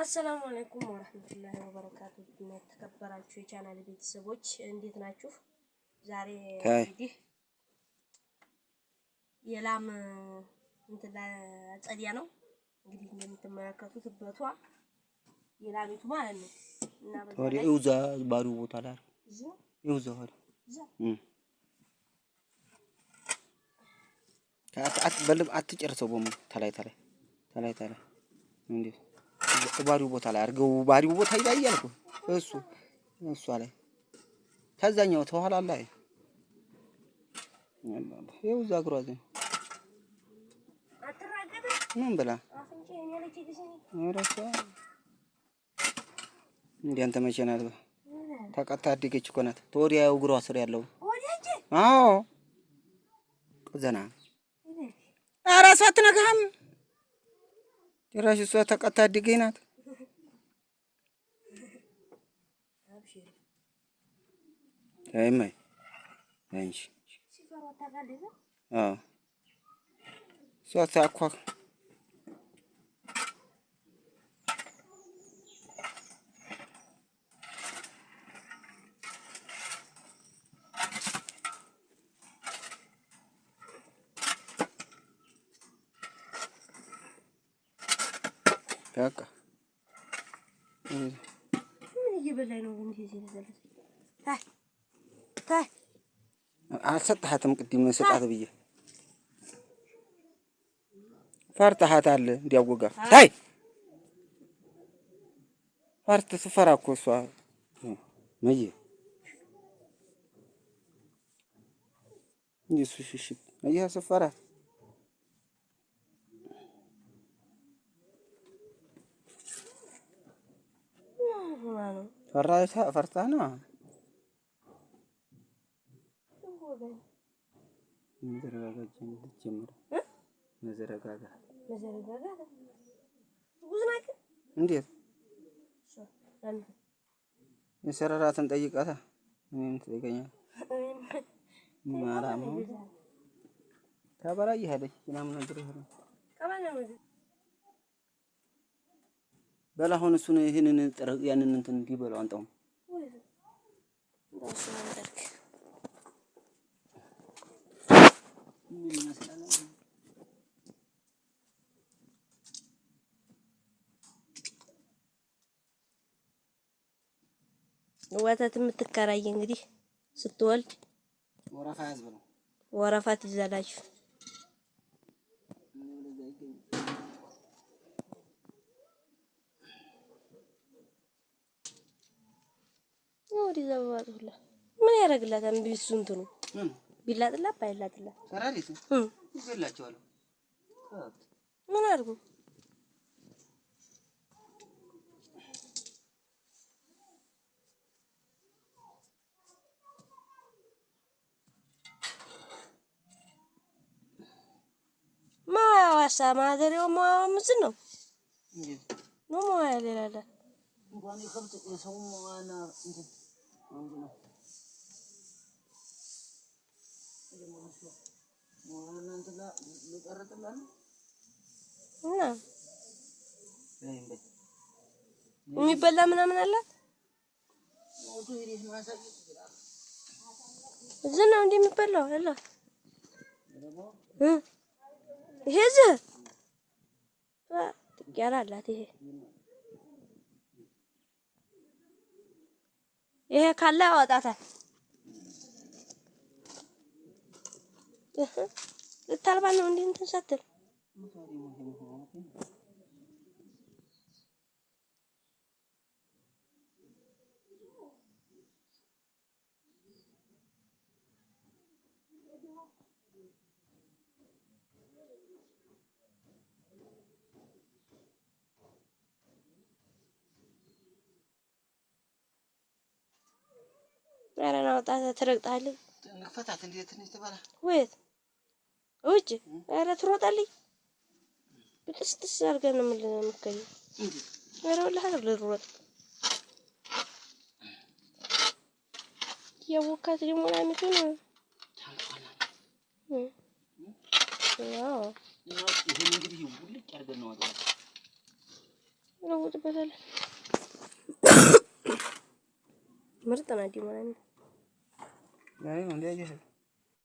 አሰላሙ አለይኩም ወራህመቱላሂ ወበረካቱ። ተከበራችሁ የቻናል ቤተሰቦች እንዴት ናችሁ? ዛሬ እንግዲህ የላም እንትን አጸዲያ ነው እንግዲህ እንደምትመለከቱት በቷ የላሚቱ ማለት ነው እና ወሬ ይውዛ ባሩ ቦታ ላይ ይውዛ ወሬ በልብ አትጨርሰው ቦም ተላይ እንዴ ባሪው ቦታ ላይ አርገው ባሪው ቦታ ይያያልኩ እሱ ላይ ታዛኛው ተኋላ ላይ ይውዛ ግሯዘ አትራገደ ምን ብላ አፍንጫ እኔ ላይ ትግስኝ ወራሳ እንዴ አንተ መቼናል ተቀጣ አድገች እኮ ናት ተወዲያው ግሯ ስር ያለው ወዲያጂ አዎ ቆዘና አራሳ አትነካም ጭራሽ እሷ ተቀጣ አድገኝ ናት አብሽር አይማይ አንቺ ሲፈራ ታጋለህ አዎ እሷ ታኳ በቃ ምን እየበላኝ ነው እንዴ እዚህ ታይ አልሰጣሃትም ቅድም ሰጣት ብዬ ፈርተሃታል እንዲያወጋ ታይ ፈርተ ስፈራ እኮ እሷ መዬ ኢየሱስ እሺ አያ ስፈራ ፈርታና መዘረጋጋ እንዴት የሰራራትን ጠይቃታ ምን ትጠይቀኛል ማራም ታበራይ ሄደች ምናምን ነገር ይሄን በላሁን እሱን ይሄንን ያንን እንትን ይበላው አንተው ወተት የምትከራይ እንግዲህ ስትወልድ ወራፋ ያዝበው ወራፋ ትይዛላችሁ ወዲ ዘባቱላ ምን ያረግላታል ቢሱንቱ ነው ቢላጥላ ባይላጥላ ሰራሪቱ ይዘላቸዋል ምን አርጉ ማዋሳ ማደሪያው ማምዝ ነው ነው ማያለላላ እንኳን ይከብት የሰው ማና እንዴ ነው ማና እንትና ልቀርጥላል እና የሚበላ ምናምን አላት ሞቱ ይሪስ ማሳጅ ይችላል እዚህ ነው እንደሚበላው አላ ይሄ ያላላት ይሄ ካለ አወጣታል ልታልባ ነው እንዴ እንትን ሰጥል አረና ወጣታ ትረግጣለች ንክፈታት እንዴት ትንሽ ትባላ ወይት ውጭ አረ ትሮጣለች ብጥስጥስ አድርገን ነው የምንከየው አረ ወላሂ ልሮጥ ያወካት ደግሞ ላሚቱ ነው ያው ይሄን እንግዲህ ውልጭ አድርገን ነው እንለውጥበታለን። ምርጥ ነው ዲማን። ያኔ ነው እንዴ